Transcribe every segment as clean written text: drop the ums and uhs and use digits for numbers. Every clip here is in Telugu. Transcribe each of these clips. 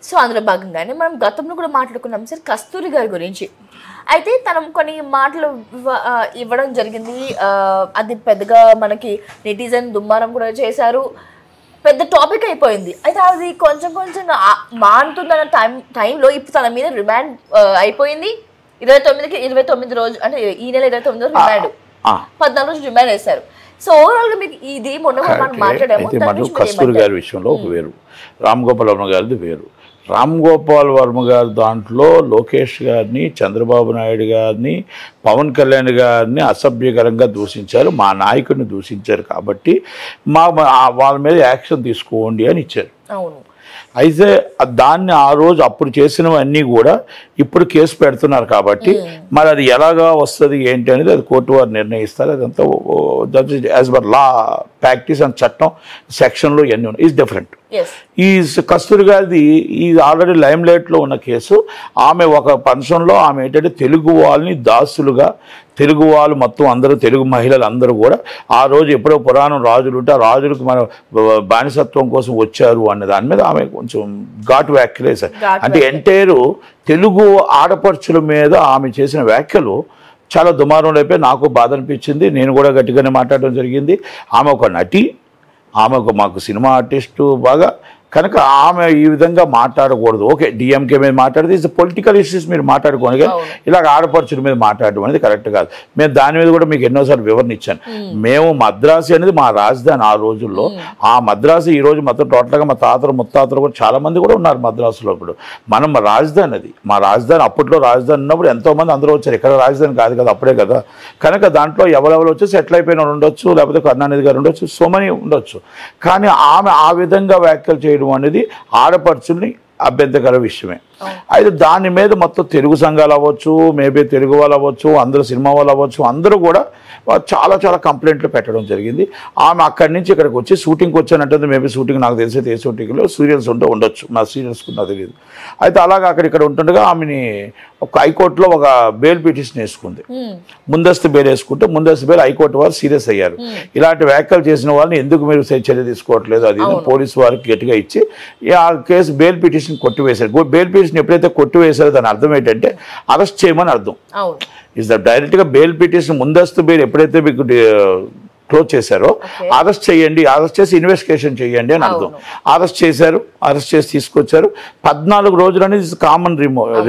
సో అందులో భాగంగానే మనం గతంలో కూడా మాట్లాడుకున్నాం సార్ కస్తూరి గారి గురించి. అయితే తను కొన్ని మాటలు ఇవ్వడం జరిగింది. అది పెద్దగా మనకి నెటిజన్ దుమ్మారం కూడా చేశారు, పెద్ద టాపిక్ అయిపోయింది. అయితే అది కొంచెం కొంచెం మానుతుందన్న టైంలో ఇప్పుడు తన మీద రిమాండ్ అయిపోయింది. 29 రోజు అంటే ఈ నెల 29 రోజు రిమాండ్, 14 రోజులు రిమాండ్ వేశారు. సో ఓవరాల్ గా మీకు ఇది మొన్న మనం మాట్లాడాము. కస్తూరి గారి విషయంలో ఒక వేరు, రామ్ గోపాల్ వర్మ గారిది వేరు. రామ్ గోపాల్ వర్మ గారి దాంట్లో లోకేష్ గారిని, చంద్రబాబు నాయుడు గారిని, పవన్ కళ్యాణ్ గారిని అసభ్యకరంగా దూషించారు, మా నాయకుడిని దూషించారు కాబట్టి వాళ్ళ మీద యాక్షన్ తీసుకోండి అని ఇచ్చారు. అవును. అయితే దాన్ని ఆ రోజు అప్పుడు చేసినవన్నీ కూడా ఇప్పుడు కేసు పెడుతున్నారు కాబట్టి మరి అది ఎలాగా వస్తుంది ఏంటి అనేది అది కోర్టు వారు నిర్ణయిస్తారు. అదంతా as per law practice and చట్టం సెక్షన్లో ఇవన్నీ ఉన్నాయి, ఈజ్ డిఫరెంట్. ఈ కస్తూరి గారిది ఈ ఆల్రెడీ లైమ్ లైట్లో ఉన్న కేసు. ఆమె ఒక ఫంక్షన్లో ఆమె ఏంటంటే తెలుగు వాళ్ళని దాసులుగా, తెలుగు వాళ్ళు మొత్తం అందరూ తెలుగు మహిళలు అందరూ కూడా ఆ రోజు ఎప్పుడో పురాణం రాజులు ఉంటే ఆ రాజులకు మన బానిసత్వం కోసం వచ్చారు అనే దాని మీద ఆమె కొంచెం ఘాటు వ్యాఖ్యలు వేశారు. అంటే ఎంటైర్ తెలుగు ఆడపడుచుల మీద ఆమె చేసిన వ్యాఖ్యలు చాలా దుమారం అయిపోయి నాకు బాధ అనిపించింది. నేను కూడా గట్టిగానే మాట్లాడడం జరిగింది. ఆమె ఒక నటి, ఆమె ఒక మాకు సినిమా ఆర్టిస్టు బాగా, కనుక ఆమె ఈ విధంగా మాట్లాడకూడదు. ఓకే, డిఎంకే మీద మాట్లాడితే ఇది పొలిటికల్ ఇష్యూస్ మీరు మాట్లాడుకోండి, కానీ ఇలాగ ఆడపడుచుల మీద మాట్లాడడం అనేది కరెక్ట్ కాదు. మేము దాని మీద కూడా మీకు ఎన్నోసార్లు వివరణ ఇచ్చాను. మేము మద్రాసు అనేది మా రాజధాని ఆ రోజుల్లో. ఆ మద్రాసు ఈ రోజు మొత్తం టోటల్గా మా తాతలు ముత్తాతలు కూడా చాలామంది కూడా ఉన్నారు మద్రాసులో. ఇప్పుడు మనం మా రాజధాని అది, మా రాజధాని. అప్పట్లో రాజధాని ఉన్నప్పుడు ఎంతోమంది అందరూ వచ్చారు, ఇక్కడ రాజధాని కాదు కదా అప్పుడే కదా. కనుక దాంట్లో ఎవరెవరు వచ్చి సెటిల్ అయిపోయిన ఉండొచ్చు, లేకపోతే కరుణానిధి గారు ఉండొచ్చు, సో మనీ ఉండొచ్చు. కానీ ఆమె ఆ విధంగా వ్యాఖ్యలు చేయడం అనేది ఆడపడుచుల్ని అభ్యంతరకర విషయమే. అయితే దాని మీద మొత్తం తెలుగు సంఘాలు అవ్వచ్చు, మేబీ తెలుగు వాళ్ళు అవ్వచ్చు, అందరూ సినిమా వాళ్ళు అవ్వచ్చు, అందరూ కూడా చాలా చాలా కంప్లైంట్లు పెట్టడం జరిగింది. ఆమె అక్కడి నుంచి ఇక్కడికి వచ్చి షూటింగ్కి వచ్చానంటుంది. మేబీ షూటింగ్ నాకు తెలిసి ఏ షూటింగ్లో సీరియల్స్ ఉంటే ఉండొచ్చు, నా సీరియల్స్ నాకు తెలియదు. అయితే అలాగా అక్కడ ఉంటుండగా ఆమెని ఒక హైకోర్టులో ఒక బెయిల్ పిటిషన్ వేసుకుంది. ముందస్తు బెయిల్ వేసుకుంటే ముందస్తు బెయిల్ హైకోర్టు వారు సీరియస్ అయ్యారు. ఇలాంటి వ్యాఖ్యలు చేసిన వాళ్ళని ఎందుకు మీరు చర్య తీసుకోవట్లేదు అది పోలీసు వారికి గట్టిగా ఇచ్చి ఆ కేసు బెయిల్ పిటిషన్ కొట్టివేశారు. బెయిల్ పిటిషన్ ఎప్పుడైతే కొట్టివేశారో దాని అర్థం ఏంటంటే అరెస్ట్ చేయమని అర్థం. ఇస్ ద డైరెక్ట్గా బెయిల్ పిటిషన్ ముందస్తు బెయిల్ ఎప్పుడైతే మీకు క్లోజ్ చేశారో అరెస్ట్ చేయండి, అరెస్ట్ చేసి ఇన్వెస్టిగేషన్ చేయండి అని అర్థం. అరెస్ట్ చేశారు, అరెస్ట్ చేసి తీసుకొచ్చారు. 14 రోజులు అనేది కామన్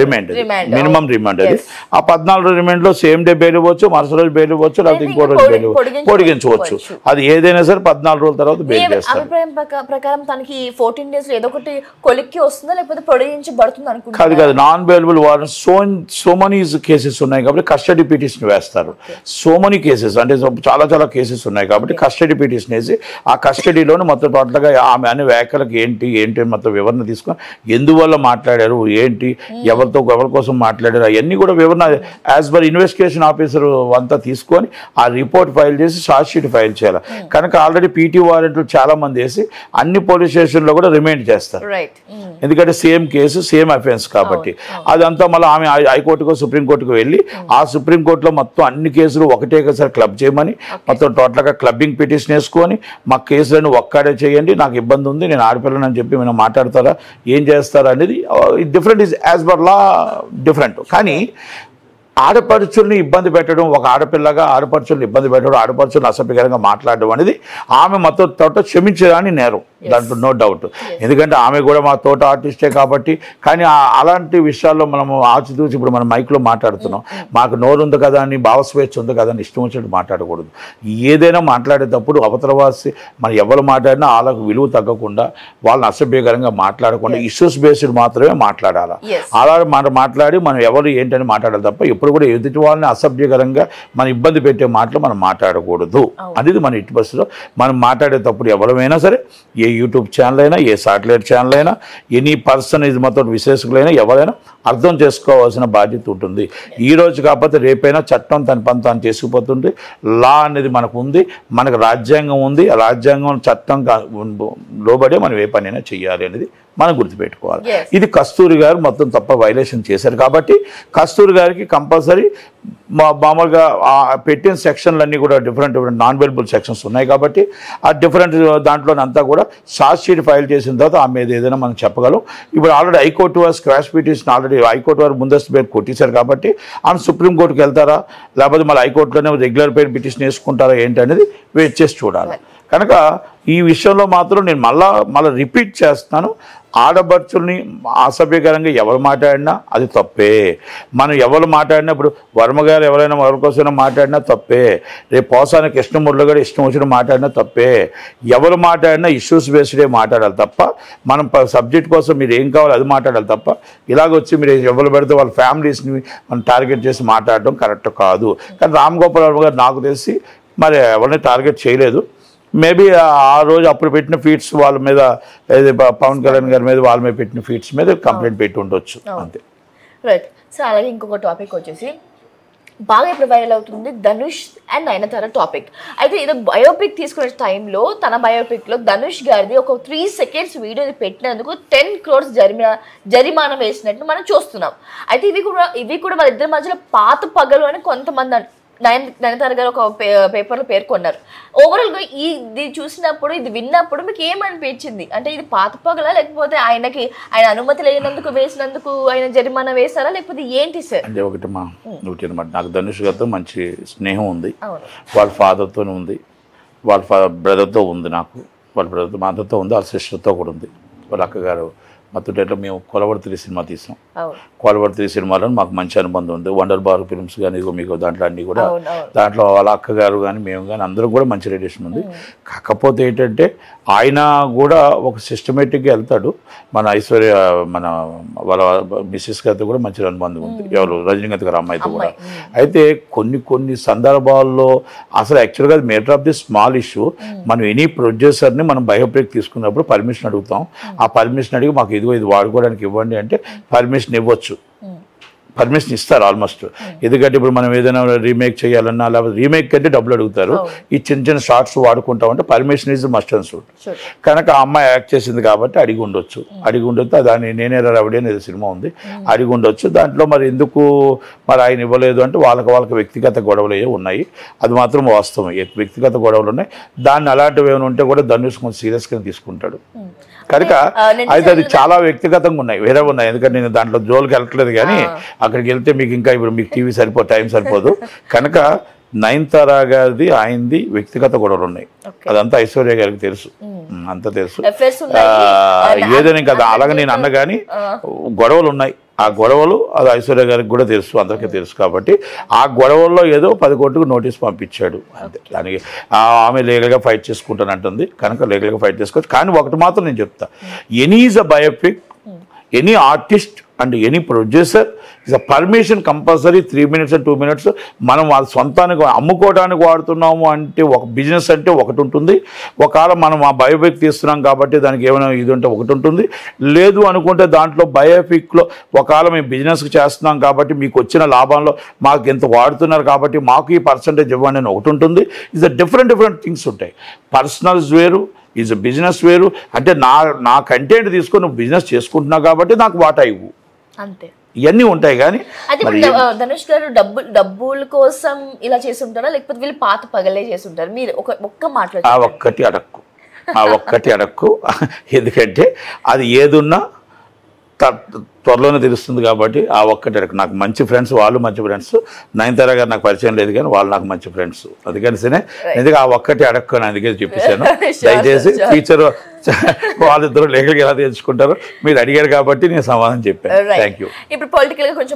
రిమాండ్, మినిమం రిమాండ్ అది. ఆ 14 రిమాండ్లో సేమ్ డే బెయిల్ ఇవ్వచ్చు, మరుసటి రోజు బెయిల్ ఇవ్వచ్చు, లేకపోతే ఇంకో రోజు బెయిల్ పొడిగించవచ్చు. అది ఏదైనా సరే 14 రోజుల తర్వాత బెయిల్ చేస్తారు. అభిప్రాయం ప్రకారం తనకి 14 days ఏదో ఒకటి కొలిక్కి వస్తుందా లేకపోతే పొడిగించబడుతుంది అనుకుంటున్నారు? కాదు కాదు, non bailable warrant so money cases ఉన్నాయి కాబట్టి కస్టడీ పిటిషన్ వేస్తారు. సో మనీ కేసెస్ అంటే చాలా చాలా కేసెస్ ఉన్నాయి కాబట్టి కస్టడీ పిటిషన్ వేసి ఆ కస్టడీలోనే మొత్తం టోటల్గా ఆమె అనే వ్యాఖ్యలకు ఏంటి మొత్తం వివరణ తీసుకొని ఎందువల్ల మాట్లాడారు, ఏంటి, ఎవరి కోసం మాట్లాడారు, అవన్నీ కూడా వివరణ యాజ్ పర్ ఇన్వెస్టిగేషన్ ఆఫీసర్ అంతా తీసుకొని ఆ రిపోర్ట్ ఫైల్ చేసి ఛార్జ్ షీట్ ఫైల్ చేయాలి. కనుక ఆల్రెడీ పీటీ వారెంట్లు చాలా మంది వేసి అన్ని పోలీస్ స్టేషన్లో కూడా రిమైండ్ చేస్తారు. ఎందుకంటే సేమ్ కేసు సేమ్ అఫెన్స్ కాబట్టి. అదంతా మళ్ళీ ఆమె హైకోర్టుకు సుప్రీంకోర్టుకు వెళ్ళి ఆ సుప్రీంకోర్టులో మొత్తం అన్ని కేసులు ఒకటేసారి క్లబ్ చేయమని మొత్తం టోటల్గా క్లబ్బింగ్ పిటిషన్ వేసుకొని మా కేసులను ఒక్కడే చేయండి, నాకు ఇబ్బంది ఉంది, నేను ఆడపిల్లని అని చెప్పి మీరు మాట్లాడతారా, ఏం చేస్తారా అనేది different, is as per law different. కానీ ఆడపడుచుల్ని ఇబ్బంది పెట్టడం, ఒక ఆడపిల్లగా ఆడపడుచుల్ని ఇబ్బంది పెట్టడం, ఆడపడుచుల్ని అసభ్యకరంగా మాట్లాడడం అనేది ఆమె మొత్తం తోట క్షమించడాని నేరం, దాంట్లో నో డౌట్. ఎందుకంటే ఆమె కూడా మా తోట ఆర్టిస్టే కాబట్టి. కానీ అలాంటి విషయాల్లో మనము ఆచితూచి ఇప్పుడు మనం మైక్లో మాట్లాడుతున్నాం, మాకు నోరు ఉంది కదా అని, భావస్వేచ్ఛ ఉంది కదా అని ఇష్టం వచ్చినట్టు మాట్లాడకూడదు. ఏదైనా మాట్లాడేటప్పుడు అవతలవాసి మనం ఎవరు మాట్లాడినా వాళ్ళకు విలువ తగ్గకుండా, వాళ్ళని అసభ్యకరంగా మాట్లాడకుండా ఇష్యూస్ బేస్డ్ మాత్రమే మాట్లాడాలి. అలా మాట్లాడి మనం ఎవరు ఏంటని మాట్లాడాలి తప్ప ఎప్పుడు కూడా ఎదుటి వాళ్ళని అసభ్యకరంగా మన ఇబ్బంది పెట్టే మాటలు మనం మాట్లాడకూడదు అనేది మన ఇటు బస్సులో. మనం మాట్లాడేటప్పుడు ఎవరైనా సరే, ఏ యూట్యూబ్ ఛానల్ అయినా, ఏ సాటిలైట్ ఛానల్ అయినా, ఎనీ పర్సన్ ఇది మొత్తం విశేషకులైనా ఎవరైనా అర్థం చేసుకోవాల్సిన బాధ్యత ఉంటుంది. ఈ రోజు కాకపోతే రేపైనా చట్టం తన పని తాను చేసుకుపోతుంది. లా అనేది మనకు ఉంది, మనకు రాజ్యాంగం ఉంది. రాజ్యాంగం చట్టం లోబడే మనం ఏ పనైనా చెయ్యాలి అనేది మనం గుర్తుపెట్టుకోవాలి. Yes. ఇది కస్తూరి గారు మొత్తం తప్ప వైలేషన్ చేశారు కాబట్టి కస్తూరి గారికి కంపల్సరీ మామూలుగా పెట్టిన సెక్షన్లన్నీ కూడా డిఫరెంట్ నాన్ అవైలబుల్ సెక్షన్స్ ఉన్నాయి కాబట్టి ఆ డిఫరెంట్ దాంట్లోనంతా కూడా ఛార్జ్ షీట్ ఫైల్ చేసిన తర్వాత ఆ మీద ఏదైనా మనం చెప్పగలం. ఇప్పుడు ఆల్రెడీ హైకోర్టు వారు స్క్రాష్ పిటిషన్ ఆల్రెడీ హైకోర్టు వారు ముందస్తు బెయిల్ కొట్టేశారు కాబట్టి ఆమె సుప్రీంకోర్టుకి వెళ్తారా లేకపోతే మళ్ళీ హైకోర్టులోనే రెగ్యులర్ బెయిల్ పిటిషన్ వేసుకుంటారా ఏంటనేది వెయిట్ చేసి చూడాలి. కనుక ఈ విషయంలో మాత్రం నేను మళ్ళీ రిపీట్ చేస్తున్నాను, ఆడపడుచుల్ని అసభ్యకరంగా ఎవరు మాట్లాడినా అది తప్పే. మనం ఎవరు మాట్లాడినా ఇప్పుడు వర్మ గారు ఎవరైనా ఎవరికోసమైనా మాట్లాడినా తప్పే, రేపు పోసాని కృష్ణమూర్తి గారు ఇష్టం వచ్చిన మాట్లాడినా తప్పే. ఎవరు మాట్లాడినా ఇష్యూస్ బేస్డే మాట్లాడాలి తప్ప మనం సబ్జెక్ట్ కోసం మీరు ఏం కావాలో అది మాట్లాడాలి తప్ప ఇలాగొచ్చి మీరు ఎవరు పెడితే వాళ్ళ ఫ్యామిలీస్ని మనం టార్గెట్ చేసి మాట్లాడడం కరెక్ట్ కాదు. కానీ రామ్ గోపాల్ వర్మ గారు నాకు తెలిసి మరి ఎవరిని టార్గెట్ చేయలేదు. మేబీ ఆ రోజు అప్పుడు పెట్టిన ఫీట్స్ వాళ్ళ మీద పవన్ కళ్యాణ్ గారి మీద వాళ్ళ మీద పెట్టిన ఫీట్స్ మీద కంప్లైంట్ పెట్టి ఉండొచ్చు అంతే. రైట్. సో అలాగే ఇంకొక టాపిక్ వచ్చేసి బాగా ఇప్పుడు వైరల్ అవుతుంది ధనుష్ అండ్ నయనతార టాపిక్. అయితే ఇది బయోపిక్ తీసుకునే టైంలో తన బయోపిక్లో ధనుష్ గారిది ఒక 3 seconds వీడియో పెట్టినందుకు 10 crores జరిమానా వేసినట్టు మనం చూస్తున్నాం. అయితే ఇవి కూడా వాళ్ళిద్దరి మధ్యలో పాత పగలు అని కొంతమంది నయనతార గారు ఒక పేపర్లో పేర్కొన్నారు. ఓవరాల్గా ఇది చూసినప్పుడు ఇది విన్నప్పుడు మీకు ఏమనిపించింది? అంటే ఇది పాత పగలా లేకపోతే ఆయన అనుమతి లేనందుకు వేసినందుకు ఆయన జరిమానా వేశారా లేకపోతే ఏంటి సార్? అంటే ఒకటి అనమాట, నాకు ధనుష్ గారితో మంచి స్నేహం ఉంది, వాళ్ళ ఫాదర్తో ఉంది, వాళ్ళ బ్రదర్తో ఉంది, నాకు వాళ్ళ బ్రదర్తో మదర్తో ఉంది, వాళ్ళ సిస్టర్తో కూడా ఉంది. వాళ్ళ అక్కగారు మత్తుటేట్లో మేము కొలవర్తి సినిమా తీసాం. కొలవర్తి సినిమాలో మాకు మంచి అనుబంధం ఉంది. వండర్ బార్ ఫిల్మ్స్ కానీ మీకు దాంట్లో అన్నీ కూడా దాంట్లో వాళ్ళ అక్కగారు కానీ మేము కానీ అందరం కూడా మంచి రిలేషన్ ఉంది. కాకపోతే ఏంటంటే ఆయన కూడా ఒక సిస్టమేటిక్గా వెళ్తాడు. మన ఐశ్వర్య వాళ్ళ మిస్సెస్ గారితో కూడా మంచి అనుబంధం ఉంది, ఎవరు రజనీకాంత్ గారు అమ్మాయితో కూడా. అయితే కొన్ని సందర్భాల్లో అసలు యాక్చువల్గా అది matter of the small issue. మనం ఎనీ ప్రొడ్యూసర్ని మనం బయోపిక్ తీసుకున్నప్పుడు పర్మిషన్ అడుగుతాం. ఆ పర్మిషన్ అడిగి మాకు ఇది వాడుకోవడానికి ఇవ్వండి అంటే పర్మిషన్ ఇవ్వచ్చు, పర్మిషన్ ఇస్తారు ఆల్మోస్ట్. ఎందుకంటే ఇప్పుడు మనం ఏదైనా రీమేక్ చేయాలన్నా లేకపోతే రీమేక్ కంటే డబ్బులు అడుగుతారు. ఈ చిన్న షార్ట్స్ వాడుకుంటామంటే permission is must and should. కనుక ఆ అమ్మాయి యాక్ట్ చేసింది కాబట్టి అడిగి ఉండొచ్చు. దాన్ని నేనే రవిడి అనేది సినిమా ఉంది, అడిగి ఉండొచ్చు. దాంట్లో మరి ఎందుకు మరి ఆయన ఇవ్వలేదు అంటే వాళ్ళకి వ్యక్తిగత గొడవలు ఉన్నాయి, అది మాత్రం వాస్తవం. వ్యక్తిగత గొడవలు ఉన్నాయి. దాన్ని అలాంటివి ఏమైనా ఉంటే కూడా ధనుష్ కొంచెం సీరియస్గా తీసుకుంటాడు. కనుక అయితే అది చాలా వ్యక్తిగతంగా ఉన్నాయి, వేరే ఉన్నాయి. ఎందుకంటే నేను దాంట్లో జోలికి వెళ్ళట్లేదు, కానీ అక్కడికి వెళ్తే మీకు ఇంకా ఇప్పుడు మీకు టీవీ టైం సరిపోదు. కనుక నయనతార గారిది ఆయనది వ్యక్తిగత గొడవలు ఉన్నాయి, అదంతా ఐశ్వర్య గారికి తెలుసు, అంతా తెలుసు. ఏదైనా ఇంకా అలాగే నేను అన్న కానీ గొడవలు ఉన్నాయి. ఆ గొడవలు అది ఐశ్వర్య గారికి కూడా తెలుసు, అందరికీ తెలుసు. కాబట్టి ఆ గొడవల్లో ఏదో 10 కోట్లకు నోటీస్ పంపించాడు అంతే. దానికి ఆమె లీగల్గా ఫైట్ చేసుకుంటానంటుంది, కనుక లీగల్గా ఫైట్ చేసుకోవచ్చు. కానీ ఒకటి మాత్రం నేను చెప్తా, any is a biopic, any artist and any producer is a permission compulsory 3 minutes and 2 minutes. మనం వాళ్ళ సొంతానికి అమ్ముకోవడానికి వాడుతున్నాము అంటే ఒక బిజినెస్ అంటే ఒకటి ఉంటుంది. ఒకవేళ మనం ఆ బయోపిక్ తీస్తున్నాం కాబట్టి దానికి ఏమైనా ఇది ఉంటే ఒకటి ఉంటుంది. లేదు అనుకుంటే దాంట్లో బయోపిక్లో ఒకవేళ మేము బిజినెస్కి చేస్తున్నాం కాబట్టి మీకు వచ్చిన లాభంలో మాకు ఎంత వాడుతున్నారు కాబట్టి మాకు ఈ పర్సంటేజ్ ఇవ్వండి అని ఒకటి ఉంటుంది. ఇస్ డిఫరెంట్ థింగ్స్ ఉంటాయి. పర్సనల్స్ వేరు, ఈజ్ బిజినెస్ వేరు. అంటే నా కంటెంట్ తీసుకొని నువ్వు బిజినెస్ చేసుకుంటున్నావు కాబట్టి నాకు వాటా ఇవ్వు అంతే. ఇవన్నీ ఉంటాయి. కానీ ధనుష్ గారు డబ్బుల కోసం ఇలా చేస్తుంటారా లేకపోతే వీళ్ళు పాత పగలే చేస్తుంటారు? మీరు ఒక్క మాట్లాడు. ఆ ఒక్కటి అడక్కు ఎందుకంటే అది ఏదున్నా త్వరలోనే తెలుస్తుంది కాబట్టి ఆ ఒక్కటి అడక్కు. నాకు మంచి ఫ్రెండ్స్, వాళ్ళు మంచి ఫ్రెండ్స్. నయనతార గారు నాకు పరిచయం లేదు కానీ వాళ్ళు నాకు మంచి ఫ్రెండ్స్. అందుకనిసే ఎందుకు ఆ ఒక్కటి అడక్కు అని అందుకే చెప్పేశాను. దయచేసి ఫ్యూచర్ వాళ్ళిద్దరూ లేఖలు ఎలా తెలుసుకుంటారో మీరు అడిగారు కాబట్టి నేను సమాధానం చెప్పాను. Thank you. ఇప్పుడు పొలిటికల్ గా కొంచెం